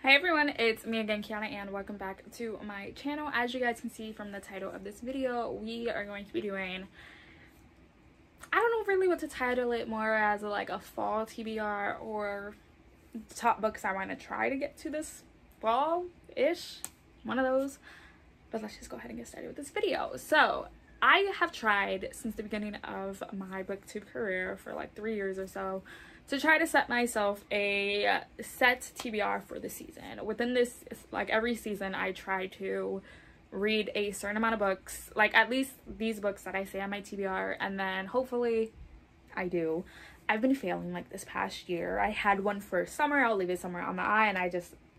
Hi everyone, it's me again, Kiana, and welcome back to my channel. As you guys can see from the title of this video, we are going to be doing, I don't know really what to title it, more as like a fall TBR or top books I want to try to get to this fall-ish, one of those. But let's just go ahead and get started with this video. So I have tried since the beginning of my booktube career for like 3 years or so to try to set myself a set TBR for the season. Within this, like every season, I try to read a certain amount of books, like at least these books that I say on my TBR, and then hopefully I do. I've been failing like this past year. I had one for summer, I'll leave it somewhere on the eye, and I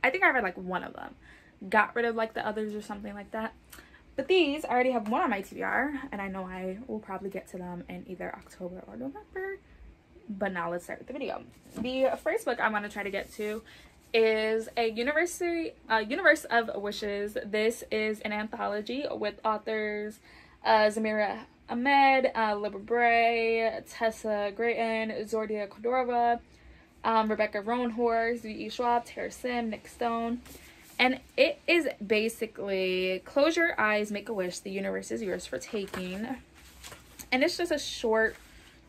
think I read like one of them. Got rid of like the others or something like that. But these, I already have one on my TBR, and I know I will probably get to them in either October or November. But now let's start with the video. The first book I want to try to get to is a Universe of Wishes. This is an anthology with authors Zamira Ahmed, Libra Bray, Tessa Grayton, Zordia Kodorova, Rebecca Roanhorse, V.E. Schwab, Tara Sim, Nick Stone. And it is basically close your eyes, make a wish, the universe is yours for taking. And it's just a short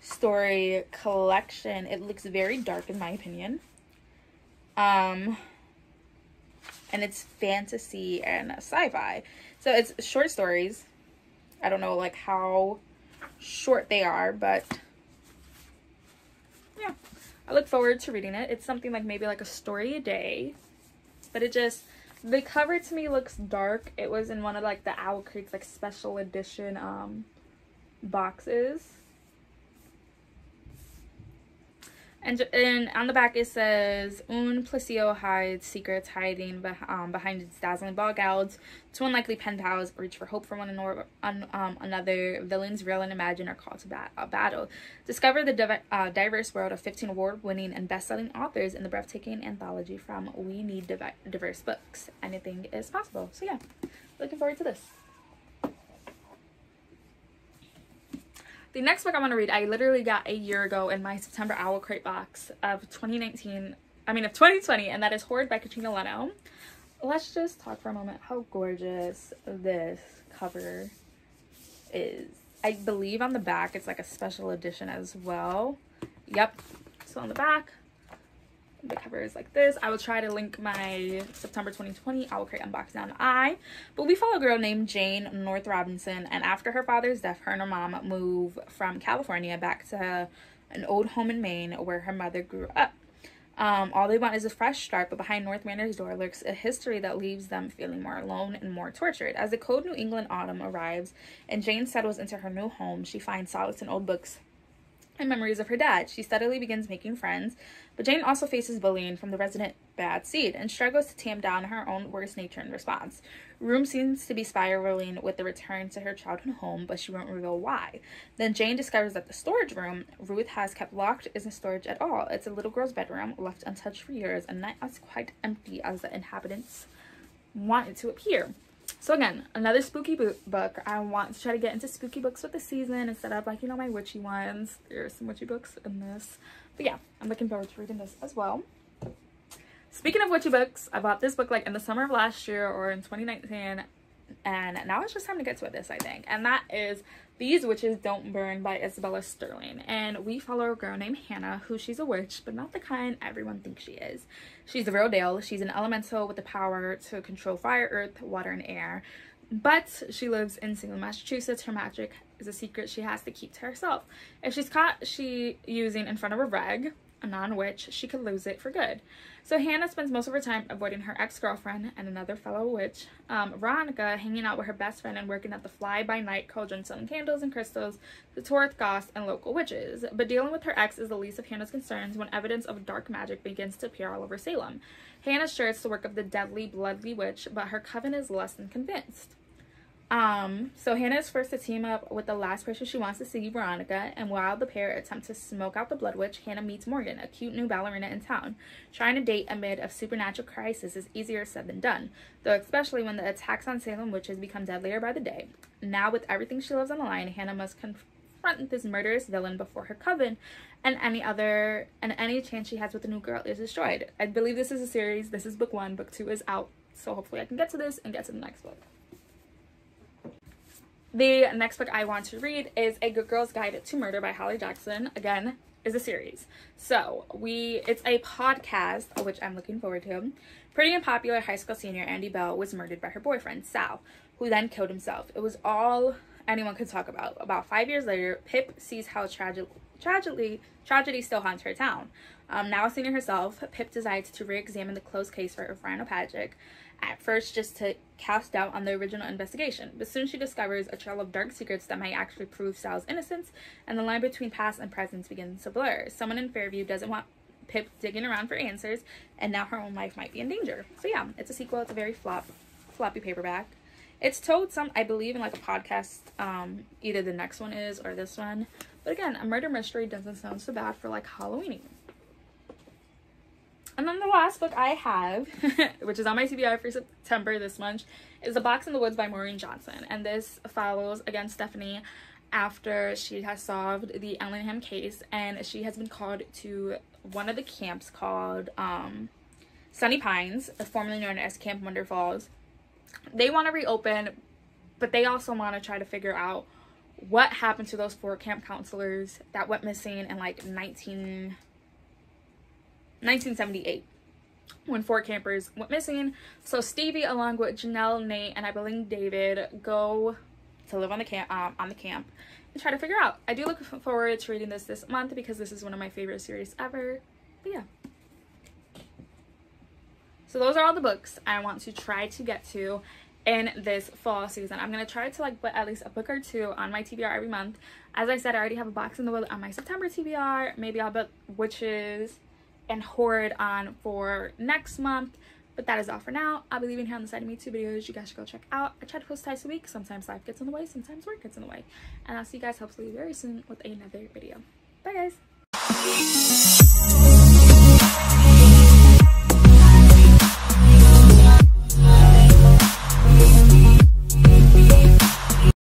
story collection. It looks very dark in my opinion. And it's fantasy and sci-fi. So it's short stories. I don't know like how short they are, but yeah, I look forward to reading it. It's something like maybe like a story a day, but it just, the cover to me looks dark. It was in one of like the Owl Crates like special edition boxes. And on the back it says, Un Placio hides secrets hiding behind its dazzling ball gouges. Two unlikely pen pals reach for hope for one another. Villains, real and imagined, are called to battle. Discover the diverse world of 15 award-winning and best-selling authors in the breathtaking anthology from We Need Diverse Books. Anything is possible. So yeah, looking forward to this. The next book I want to read, I literally got a year ago in my September Owl Crate box of 2020, and that is Horde by Katrina Leno. Let's just talk for a moment how gorgeous this cover is. I believe on the back it's like a special edition as well. Yep, so on the back, the cover is like this. I will try to link my September 2020 Owl Crate unboxing down the eye. But we follow a girl named Jane North Robinson, and after her father's death, her and her mom move from California back to an old home in Maine where her mother grew up. All they want is a fresh start, but behind North Manor's door lurks a history that leaves them feeling more alone and more tortured. As the cold New England autumn arrives and Jane settles into her new home, she finds solace in old books and memories of her dad. She steadily begins making friends, but Jane also faces bullying from the resident bad seed and struggles to tamp down her own worst nature in response. Room seems to be spiraling with the return to her childhood home, but she won't reveal why. Then Jane discovers that the storage room Ruth has kept locked isn't storage at all. It's a little girl's bedroom, left untouched for years, and not as quite empty as the inhabitants want it to appear. So again, another spooky book. I want to try to get into spooky books with the season instead of like, you know, my witchy ones. There's some witchy books in this. But yeah, I'm looking forward to reading this as well. Speaking of witchy books, I bought this book like in the summer of last year or in 2019. And now it's just time to get to this, I think. And that is These Witches Don't Burn by Isabella Sterling. And we follow a girl named Hannah, who she's a witch, but not the kind everyone thinks she is. She's the real deal. She's an elemental with the power to control fire, earth, water, and air. But she lives in Salem, Massachusetts. Her magic is a secret she has to keep to herself. If she's caught using in front of a reg, a non-witch, she could lose it for good. So Hannah spends most of her time avoiding her ex-girlfriend and another fellow witch, Veronica, hanging out with her best friend and working at the fly-by-night cauldron selling candles and crystals to tourist goths and local witches. But dealing with her ex is the least of Hannah's concerns when evidence of dark magic begins to appear all over Salem. Hannah sure it's the work of the deadly, bloody witch, but her coven is less than convinced. So Hannah is first to team up with the last person she wants to see, Veronica, and while the pair attempt to smoke out the Blood Witch, Hannah meets Morgan, a cute new ballerina in town. Trying to date amid a supernatural crisis is easier said than done, though especially when the attacks on Salem witches become deadlier by the day. Now with everything she loves on the line, Hannah must confront confront this murderous villain before her coven and any chance she has with the new girl is destroyed. I believe this is a series. This is book 1. Book 2 is out, so hopefully I can get to this and get to the next book. The next book I want to read is A Good Girl's Guide to Murder by Holly Jackson. Again, is a series. So it's a podcast, which I'm looking forward to. Pretty and popular high school senior Andy Bell was murdered by her boyfriend Sal, who then killed himself. It was all anyone could talk about. About 5 years later, Pip sees how tragedy still haunts her town. Now a senior herself, Pip decides to re-examine the closed case for Ryan Opagic, at first just to cast doubt on the original investigation, but soon she discovers a trail of dark secrets that might actually prove Sal's innocence, and the line between past and present begins to blur. Someone in Fairview doesn't want Pip digging around for answers, and now her own life might be in danger. So yeah, it's a sequel. It's a very floppy paperback. It's told I believe in like a podcast, either the next one is or this one. But again, a murder mystery doesn't sound so bad for like Halloween. And then the last book I have, which is on my TBR for September this month, is A Box in the Woods by Maureen Johnson. And this follows, again, Stephanie after she has solved the Ellingham case. And she has been called to one of the camps called Sunny Pines, formerly known as Camp Wonder Falls. They want to reopen, but they also want to try to figure out what happened to those 4 camp counselors that went missing in like 1978 when 4 campers went missing. So Stevie, along with Janelle, Nate, and I believe David, go to live on the camp and try to figure out. I do look forward to reading this month because this is one of my favorite series ever. But yeah, so those are all the books I want to try to get to in this fall season. I'm gonna try to like put at least a book or 2 on my TBR every month. As I said, I already have A Box in the Woods on my September TBR. Maybe I'll put Witches and Horde on for next month, but that is all for now. I'll be leaving here on the side of me 2 videos you guys should go check out. I try to post twice a week. Sometimes life gets in the way, sometimes work gets in the way, and I'll see you guys hopefully very soon with another video. Bye guys.